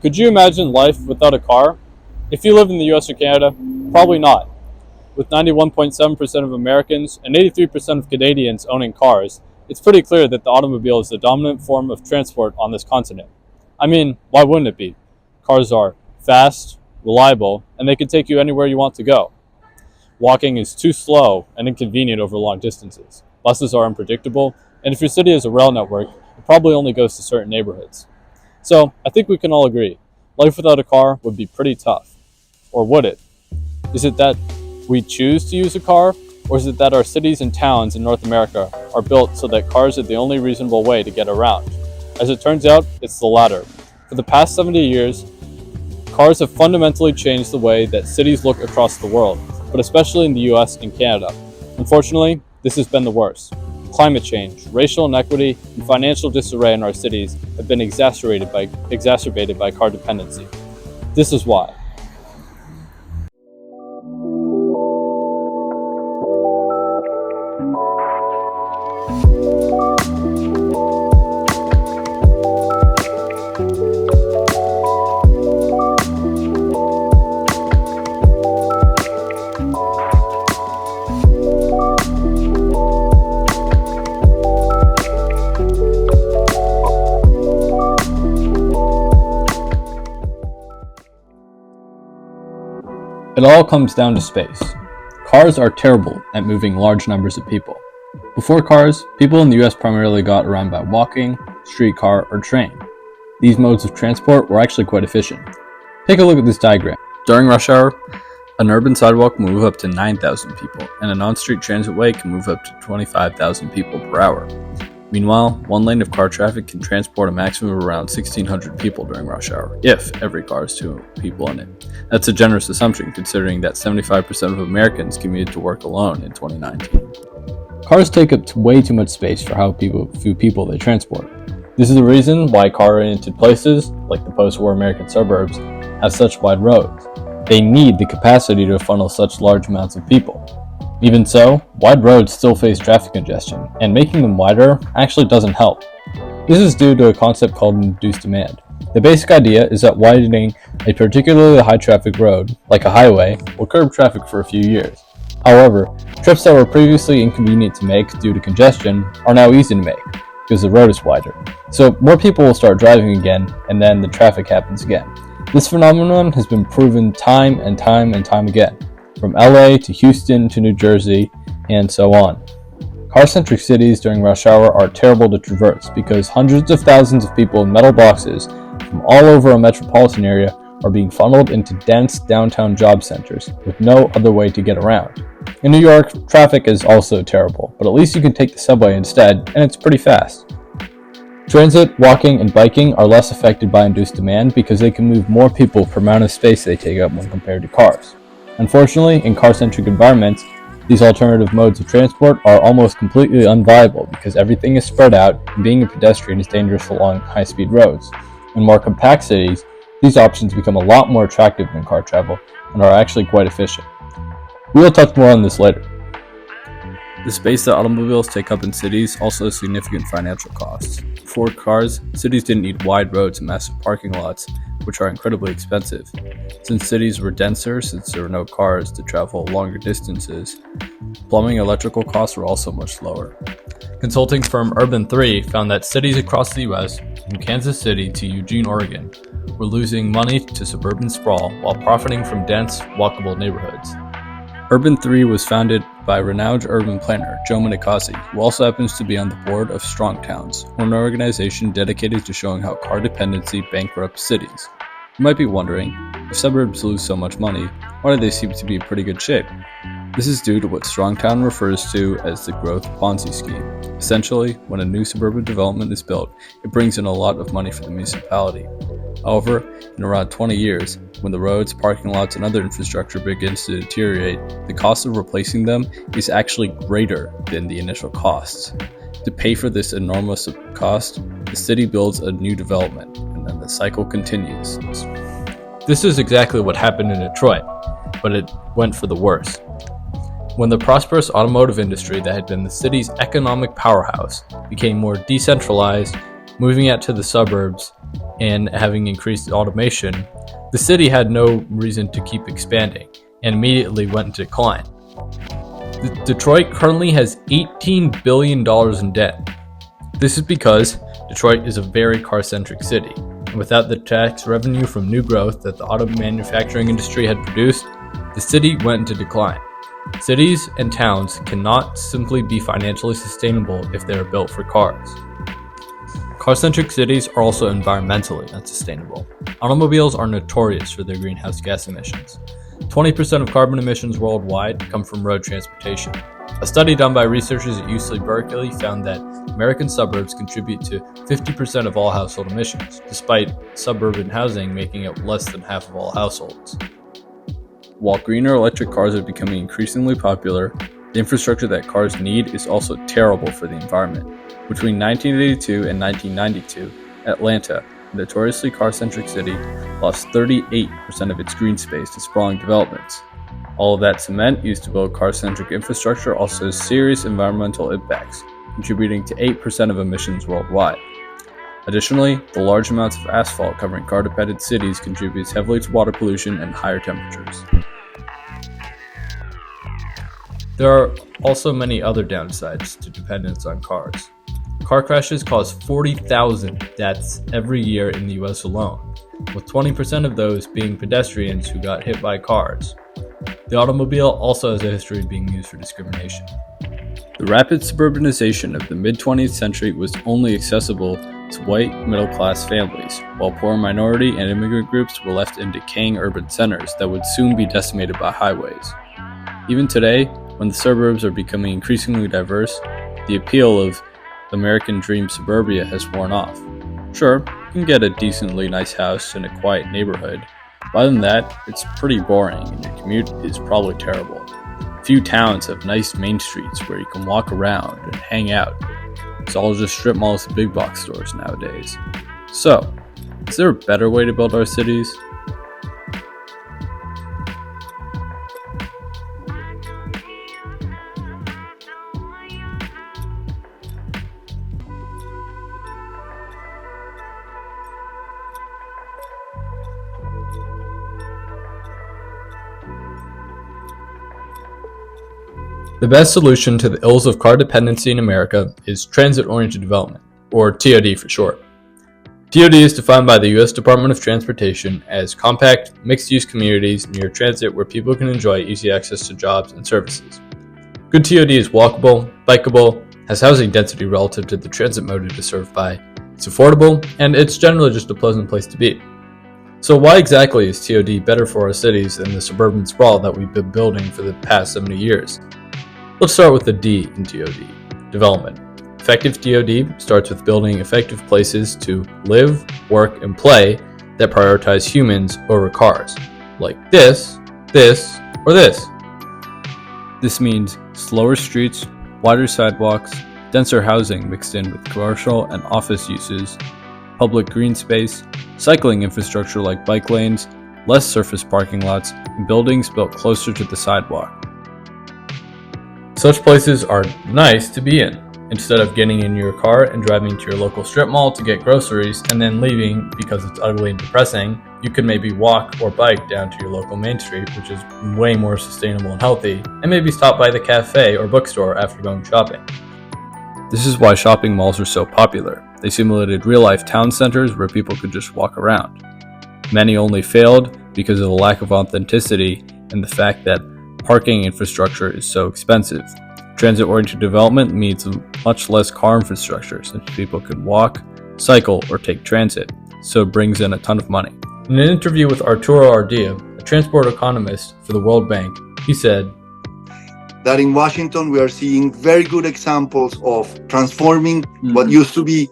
Could you imagine life without a car? If you live in the US or Canada, probably not. With 91.7% of Americans and 83% of Canadians owning cars, it's pretty clear that the automobile is the dominant form of transport on this continent. I mean, why wouldn't it be? Cars are fast, reliable, and they can take you anywhere you want to go. Walking is too slow and inconvenient over long distances. Buses are unpredictable, and if your city has a rail network, it probably only goes to certain neighborhoods. So, I think we can all agree, life without a car would be pretty tough. Or would it? Is it that we choose to use a car, or is it that our cities and towns in North America are built so that cars are the only reasonable way to get around? As it turns out, it's the latter. For the past 70 years, cars have fundamentally changed the way that cities look across the world, but especially in the US and Canada. Unfortunately, this has been the worst. Climate change, racial inequity, and financial disarray in our cities have been exacerbated by car dependency. This is why. It all comes down to space. Cars are terrible at moving large numbers of people. Before cars, people in the US primarily got around by walking, streetcar, or train. These modes of transport were actually quite efficient. Take a look at this diagram. During rush hour, an urban sidewalk can move up to 9,000 people, and a non-street transitway can move up to 25,000 people per hour. Meanwhile, one lane of car traffic can transport a maximum of around 1,600 people during rush hour, if every car has 2 people in it. That's a generous assumption considering that 75% of Americans commuted to work alone in 2019. Cars take up way too much space for how few people they transport. This is the reason why car-oriented places, like the post-war American suburbs, have such wide roads. They need the capacity to funnel such large amounts of people. Even so, wide roads still face traffic congestion, and making them wider actually doesn't help. This is due to a concept called induced demand. The basic idea is that widening a particularly high traffic road, like a highway, will curb traffic for a few years. However, trips that were previously inconvenient to make due to congestion are now easy to make, because the road is wider. So more people will start driving again, and then the traffic happens again. This phenomenon has been proven time and time again, from LA to Houston to New Jersey, and so on. Car-centric cities during rush hour are terrible to traverse because hundreds of thousands of people in metal boxes from all over a metropolitan area are being funneled into dense downtown job centers with no other way to get around. In New York, traffic is also terrible, but at least you can take the subway instead, and it's pretty fast. Transit, walking, and biking are less affected by induced demand because they can move more people per amount of space they take up when compared to cars. Unfortunately, in car-centric environments, these alternative modes of transport are almost completely unviable because everything is spread out and being a pedestrian is dangerous along high-speed roads. In more compact cities, these options become a lot more attractive than car travel and are actually quite efficient. We will touch more on this later. The space that automobiles take up in cities also has significant financial costs. Before cars, cities didn't need wide roads and massive parking lots, which are incredibly expensive. Since cities were denser, since there were no cars to travel longer distances, plumbing and electrical costs were also much lower. Consulting firm Urban3 found that cities across the US, from Kansas City to Eugene, Oregon, were losing money to suburban sprawl while profiting from dense, walkable neighborhoods. Urban3 was founded by renowned urban planner Joe Minicozzi, who also happens to be on the board of Strong Towns, an organization dedicated to showing how car dependency bankrupts cities. You might be wondering, if suburbs lose so much money, why do they seem to be in pretty good shape? This is due to what Strongtown refers to as the growth Ponzi scheme. Essentially, when a new suburban development is built, it brings in a lot of money for the municipality. However, in around 20 years, when the roads, parking lots, and other infrastructure begins to deteriorate, the cost of replacing them is actually greater than the initial costs. To pay for this enormous cost, the city builds a new development, and then the cycle continues. This is exactly what happened in Detroit, but it went for the worse. When the prosperous automotive industry that had been the city's economic powerhouse became more decentralized, moving out to the suburbs, and having increased automation, the city had no reason to keep expanding and immediately went into decline. Detroit currently has $18 billion in debt. This is because Detroit is a very car-centric city, and without the tax revenue from new growth that the auto manufacturing industry had produced, the city went into decline. Cities and towns cannot simply be financially sustainable if they are built for cars. Car-centric cities are also environmentally unsustainable. Automobiles are notorious for their greenhouse gas emissions. 20% of carbon emissions worldwide come from road transportation. A study done by researchers at UC Berkeley found that American suburbs contribute to 50% of all household emissions, despite suburban housing making up less than half of all households. While greener electric cars are becoming increasingly popular, the infrastructure that cars need is also terrible for the environment. Between 1982 and 1992, Atlanta, a notoriously car-centric city, lost 38% of its green space to sprawling developments. All of that cement used to build car-centric infrastructure also has serious environmental impacts, contributing to 8% of emissions worldwide. Additionally, the large amounts of asphalt covering car-dependent cities contributes heavily to water pollution and higher temperatures. There are also many other downsides to dependence on cars. Car crashes cause 40,000 deaths every year in the US alone, with 20% of those being pedestrians who got hit by cars. The automobile also has a history of being used for discrimination. The rapid suburbanization of the mid-20th century was only accessible to white middle-class families, while poor minority and immigrant groups were left in decaying urban centers that would soon be decimated by highways. Even today, when the suburbs are becoming increasingly diverse, the appeal of the American dream suburbia has worn off. Sure, you can get a decently nice house in a quiet neighborhood, but other than that, it's pretty boring and your commute is probably terrible. Few towns have nice main streets where you can walk around and hang out. It's all just strip malls and big box stores nowadays. So, is there a better way to build our cities? The best solution to the ills of car dependency in America is transit-oriented development, or TOD for short. TOD is defined by the U.S. Department of Transportation as compact, mixed-use communities near transit where people can enjoy easy access to jobs and services. Good TOD is walkable, bikeable, has housing density relative to the transit mode it is served by, it's affordable, and it's generally just a pleasant place to be. So why exactly is TOD better for our cities than the suburban sprawl that we've been building for the past 70 years? Let's start with the D in TOD, development. Effective TOD starts with building effective places to live, work, and play that prioritize humans over cars, like this, or this. This means slower streets, wider sidewalks, denser housing mixed in with commercial and office uses, public green space, cycling infrastructure like bike lanes, less surface parking lots, and buildings built closer to the sidewalk. Such places are nice to be in. Instead of getting in your car and driving to your local strip mall to get groceries and then leaving because it's ugly and depressing, you could maybe walk or bike down to your local main street, which is way more sustainable and healthy, and maybe stop by the cafe or bookstore after going shopping. This is why shopping malls are so popular. They simulated real-life town centers where people could just walk around. Many only failed because of the lack of authenticity and the fact that parking infrastructure is so expensive. Transit-oriented development means much less car infrastructure since people can walk, cycle, or take transit, so it brings in a ton of money. In an interview with Arturo Ardea, a transport economist for the World Bank, he said that in Washington we are seeing very good examples of transforming what used to be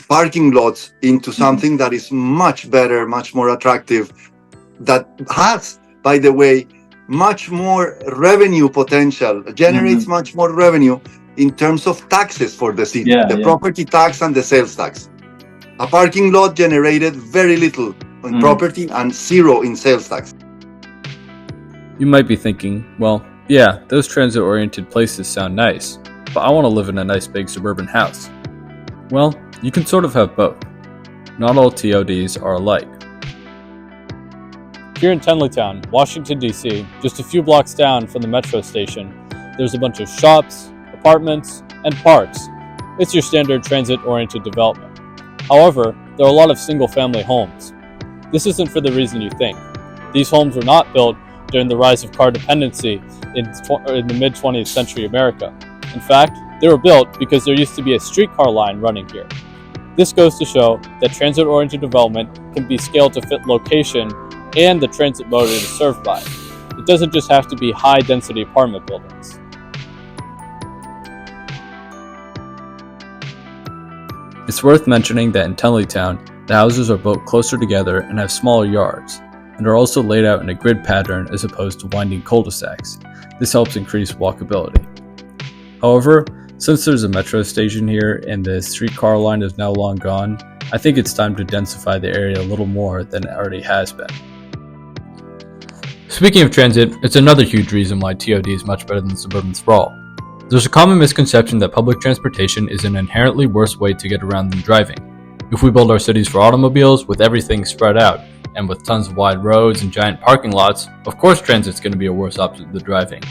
parking lots into something that is much better, much more attractive, that has, by the way, much more revenue potential, generates much more revenue in terms of taxes for the city, property tax and the sales tax. A parking lot generated very little in property and zero in sales tax. You might be thinking, well, yeah, those transit-oriented places sound nice, but I want to live in a nice big suburban house. Well, you can sort of have both. not all TODs are alike. Here in Tenleytown, Washington, D.C., just a few blocks down from the metro station, there's a bunch of shops, apartments, and parks. It's your standard transit-oriented development. However, there are a lot of single-family homes. This isn't for the reason you think. These homes were not built during the rise of car dependency in the mid-20th century America. In fact, they were built because there used to be a streetcar line running here. This goes to show that transit-oriented development can be scaled to fit location and the transit mode it is served by. It doesn't just have to be high-density apartment buildings. It's worth mentioning that in Tenleytown, the houses are built closer together and have smaller yards, and are also laid out in a grid pattern as opposed to winding cul-de-sacs. This helps increase walkability. However, since there's a metro station here and the streetcar line is now long gone, I think it's time to densify the area a little more than it already has been. Speaking of transit, it's another huge reason why TOD is much better than suburban sprawl. There's a common misconception that public transportation is an inherently worse way to get around than driving. If we build our cities for automobiles with everything spread out, and with tons of wide roads and giant parking lots, of course transit's going to be a worse option than driving.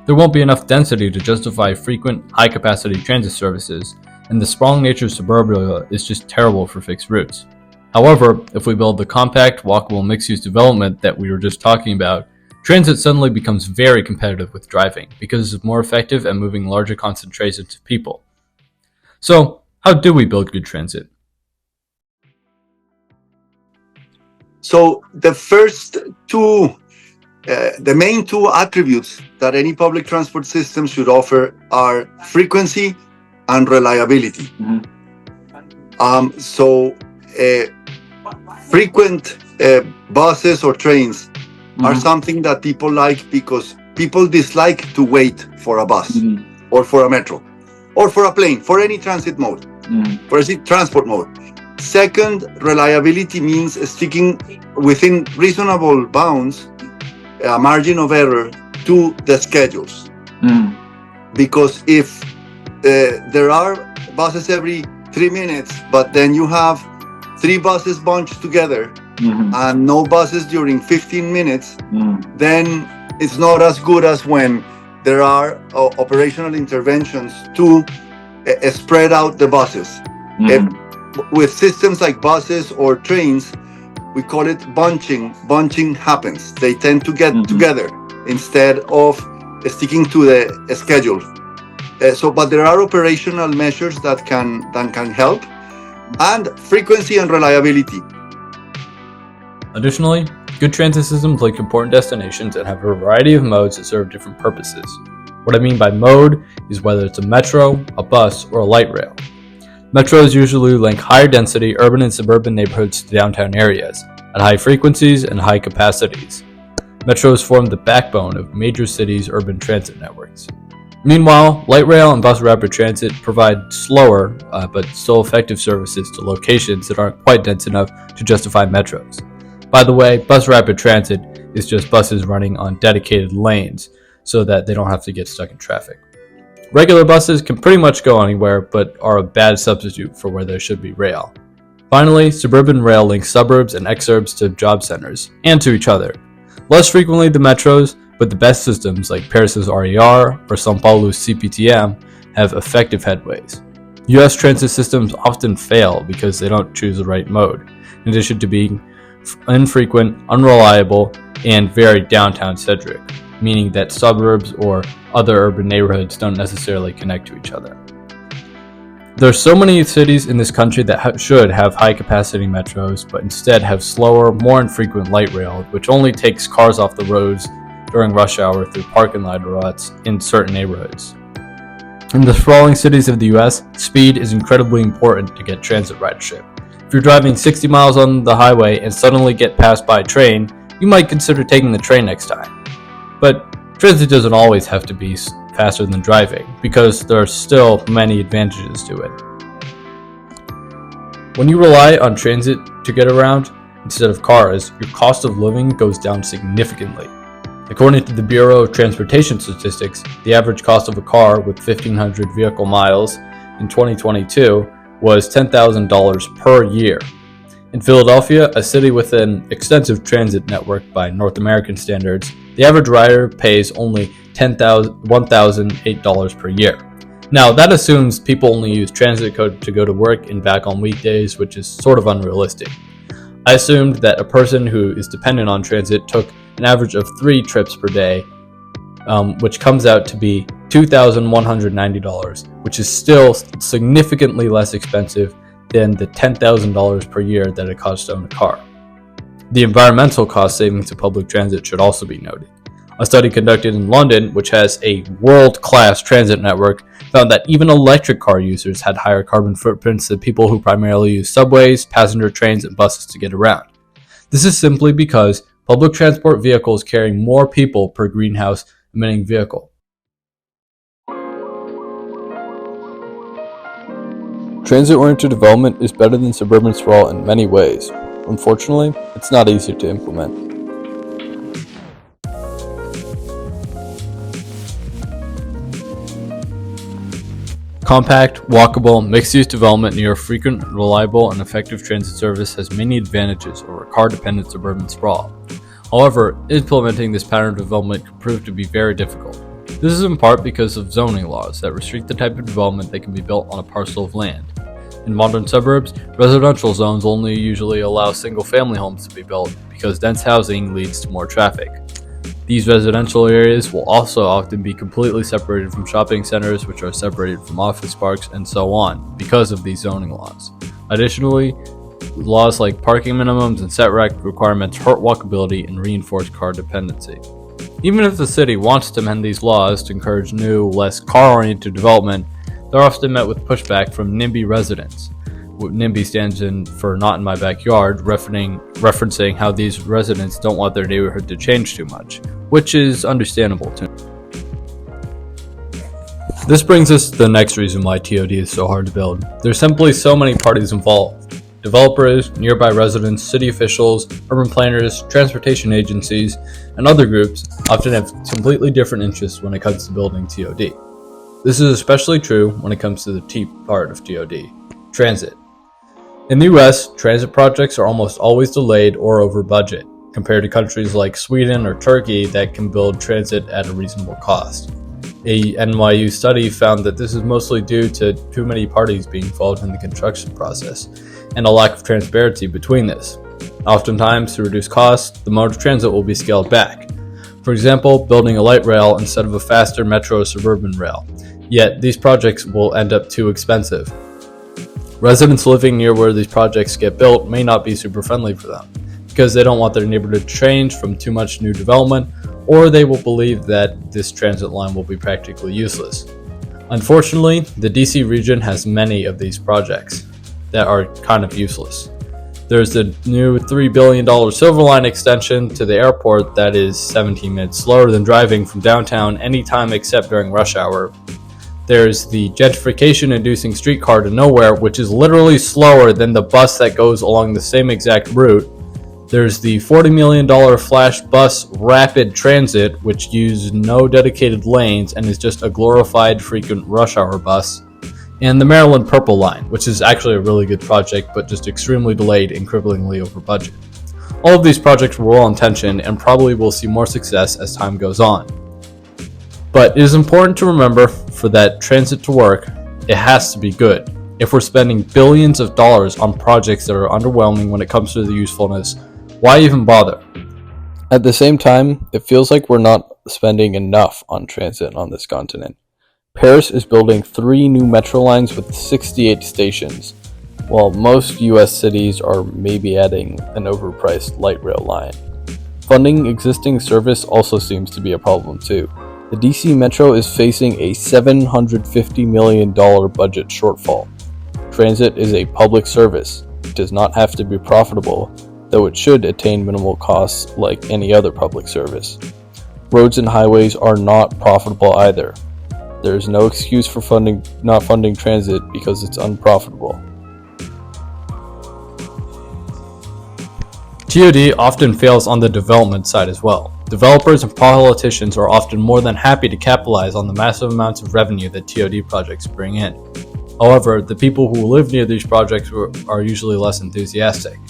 There won't be enough density to justify frequent, high-capacity transit services, and the sprawling nature of suburbia is just terrible for fixed routes. However, if we build the compact, walkable mixed-use development that we were just talking about, transit suddenly becomes very competitive with driving because it's more effective at moving larger concentrations of people. So, how do we build good transit? So the first two, the main two attributes that any public transport system should offer are frequency and reliability. Frequent buses or trains are something that people like because people dislike to wait for a bus or for a metro or for a plane, for any transit mode, for any transport mode. Second, reliability means sticking within reasonable bounds, a margin of error to the schedules. Because if there are buses every 3 minutes, but then you have 3 buses bunched together and no buses during 15 minutes, then it's not as good as when there are operational interventions to spread out the buses. With systems like buses or trains, we call it bunching. Bunching happens. They tend to get together instead of sticking to the schedule. But there are operational measures that can help, and frequency and reliability. Additionally, good transit systems link important destinations and have a variety of modes that serve different purposes. What I mean by mode is whether it's a metro, a bus, or a light rail. Metros usually link higher density urban and suburban neighborhoods to downtown areas at high frequencies and high capacities. Metros form the backbone of major cities' urban transit networks. Meanwhile, light rail and bus rapid transit provide slower but still effective services to locations that aren't quite dense enough to justify metros. By the way, bus rapid transit is just buses running on dedicated lanes so that they don't have to get stuck in traffic. Regular buses can pretty much go anywhere, but are a bad substitute for where there should be rail. Finally, suburban rail links suburbs and exurbs to job centers, and to each other. Less frequently than metros, but the best systems like Paris's RER or São Paulo's CPTM have effective headways. US transit systems often fail because they don't choose the right mode, in addition to being infrequent, unreliable, and very downtown-centric, meaning that suburbs or other urban neighborhoods don't necessarily connect to each other. There are so many cities in this country that should have high-capacity metros, but instead have slower, more infrequent light rail, which only takes cars off the roads during rush hour through parking lots in certain neighborhoods. In the sprawling cities of the US, speed is incredibly important to get transit ridership. If you're driving 60 miles on the highway and suddenly get passed by a train, you might consider taking the train next time. But transit doesn't always have to be faster than driving, because there are still many advantages to it. When you rely on transit to get around instead of cars, your cost of living goes down significantly. According to the Bureau of Transportation Statistics, the average cost of a car with 1,500 vehicle miles in 2022 was $10,000 per year. In Philadelphia, a city with an extensive transit network by North American standards, the average rider pays only $1,008 per year. Now, that assumes people only use transit code to go to work and back on weekdays, which is sort of unrealistic. I assumed that a person who is dependent on transit took an average of 3 trips per day, which comes out to be $2,190, which is still significantly less expensive than the $10,000 per year that it costs to own a car. The environmental cost savings of public transit should also be noted. A study conducted in London, which has a world-class transit network, found that even electric car users had higher carbon footprints than people who primarily use subways, passenger trains, and buses to get around. This is simply because public transport vehicles carry more people per greenhouse emitting vehicle. Transit-oriented development is better than suburban sprawl in many ways. Unfortunately, it's not easy to implement. Compact, walkable, mixed-use development near a frequent, reliable, and effective transit service has many advantages over car-dependent suburban sprawl. However, implementing this pattern of development can prove to be very difficult. This is in part because of zoning laws that restrict the type of development that can be built on a parcel of land. In modern suburbs, residential zones only usually allow single-family homes to be built because dense housing leads to more traffic. These residential areas will also often be completely separated from shopping centers, which are separated from office parks, and so on, because of these zoning laws. Additionally, laws like parking minimums and setback requirements hurt walkability and reinforce car dependency. Even if the city wants to amend these laws to encourage new, less car-oriented development, they're often met with pushback from NIMBY residents. NIMBY stands in for Not in My Backyard, referencing how these residents don't want their neighborhood to change too much, which is understandable too. This brings us to the next reason why TOD is so hard to build. There's simply so many parties involved. Developers, nearby residents, city officials, urban planners, transportation agencies, and other groups often have completely different interests when it comes to building TOD. This is especially true when it comes to the T part of TOD, transit. In the US, transit projects are almost always delayed or over budget, compared to countries like Sweden or Turkey that can build transit at a reasonable cost. A NYU study found that this is mostly due to too many parties being involved in the construction process, and a lack of transparency between this. Oftentimes, to reduce costs, the mode of transit will be scaled back. For example, building a light rail instead of a faster metro or suburban rail. Yet, these projects will end up too expensive. Residents living near where these projects get built may not be super friendly for them, because they don't want their neighborhood to change from too much new development, or they will believe that this transit line will be practically useless. Unfortunately, the DC region has many of these projects that are kind of useless. There's the new $3 billion Silver Line extension to the airport that is 17 minutes slower than driving from downtown anytime except during rush hour. There's the gentrification-inducing streetcar to nowhere, which is literally slower than the bus that goes along the same exact route. There's the $40 million Flash Bus Rapid Transit, which uses no dedicated lanes and is just a glorified frequent rush hour bus. And the Maryland Purple Line, which is actually a really good project, but just extremely delayed and cripplingly over budget. All of these projects were well-intentioned and probably will see more success as time goes on. But it is important to remember, for that transit to work, it has to be good. If we're spending billions of dollars on projects that are underwhelming when it comes to the usefulness, why even bother? At the same time, it feels like we're not spending enough on transit on this continent. Paris is building 3 new metro lines with 68 stations, while most US cities are maybe adding an overpriced light rail line. Funding existing service also seems to be a problem too. The DC Metro is facing a $750 million budget shortfall. Transit is a public service. It does not have to be profitable, though it should attain minimal costs like any other public service. Roads and highways are not profitable either. There is no excuse for not funding transit because it's unprofitable. TOD often fails on the development side as well. Developers and politicians are often more than happy to capitalize on the massive amounts of revenue that TOD projects bring in. However, the people who live near these projects are usually less enthusiastic.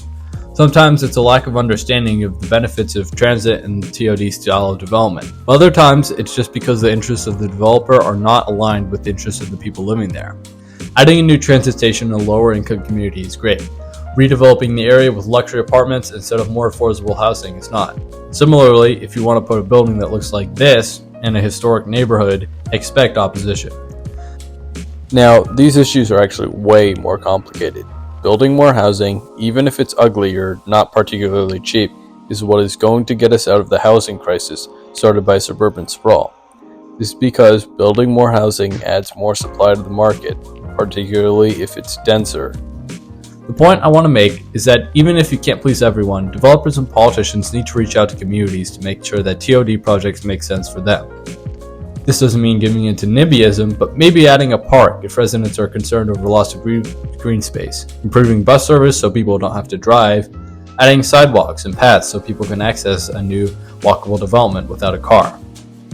Sometimes it's a lack of understanding of the benefits of transit and TOD style of development. But other times it's just because the interests of the developer are not aligned with the interests of the people living there. Adding a new transit station in a lower income community is great. Redeveloping the area with luxury apartments instead of more affordable housing is not. Similarly, if you want to put a building that looks like this in a historic neighborhood, expect opposition. Now, these issues are actually way more complicated. Building more housing, even if it's ugly or not particularly cheap, is what is going to get us out of the housing crisis started by suburban sprawl. This is because building more housing adds more supply to the market, particularly if it's denser. The point I want to make is that even if you can't please everyone, developers and politicians need to reach out to communities to make sure that TOD projects make sense for them. This doesn't mean giving into NIMBYism, but maybe adding a park if residents are concerned over loss of green space, improving bus service so people don't have to drive, adding sidewalks and paths so people can access a new walkable development without a car.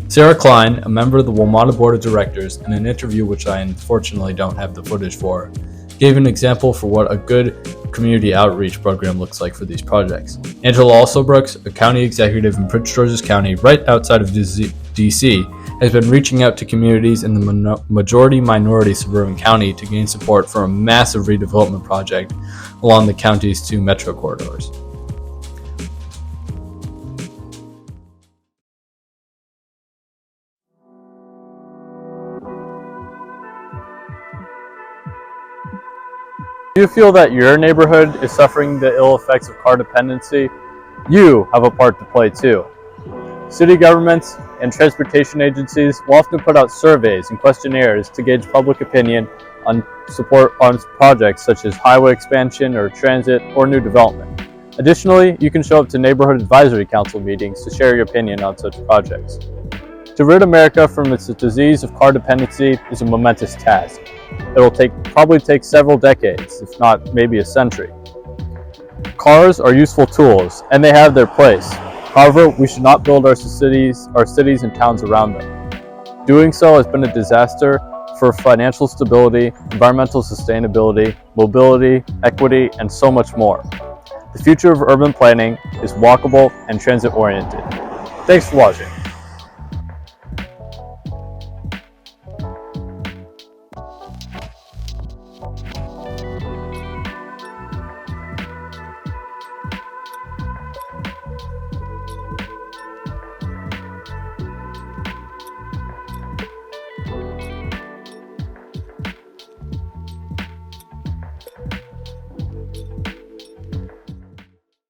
Sarah Klein, a member of the WMATA Board of Directors, in an interview which I unfortunately don't have the footage for, gave an example for what a good community outreach program looks like for these projects. Angela Alsobrooks, a county executive in Prince George's County right outside of DC, has been reaching out to communities in the majority-minority suburban county to gain support for a massive redevelopment project along the county's 2 metro corridors. Do you feel that your neighborhood is suffering the ill effects of car dependency? You have a part to play too. City governments and transportation agencies will often put out surveys and questionnaires to gauge public opinion on support on projects such as highway expansion or transit or new development. Additionally, you can show up to neighborhood advisory council meetings to share your opinion on such projects. To rid America from its disease of car dependency is a momentous task. It will probably take several decades, if not maybe a century. Cars are useful tools, and they have their place. However, we should not build our cities and towns around them. Doing so has been a disaster for financial stability, environmental sustainability, mobility, equity, and so much more. The future of urban planning is walkable and transit-oriented. Thanks for watching.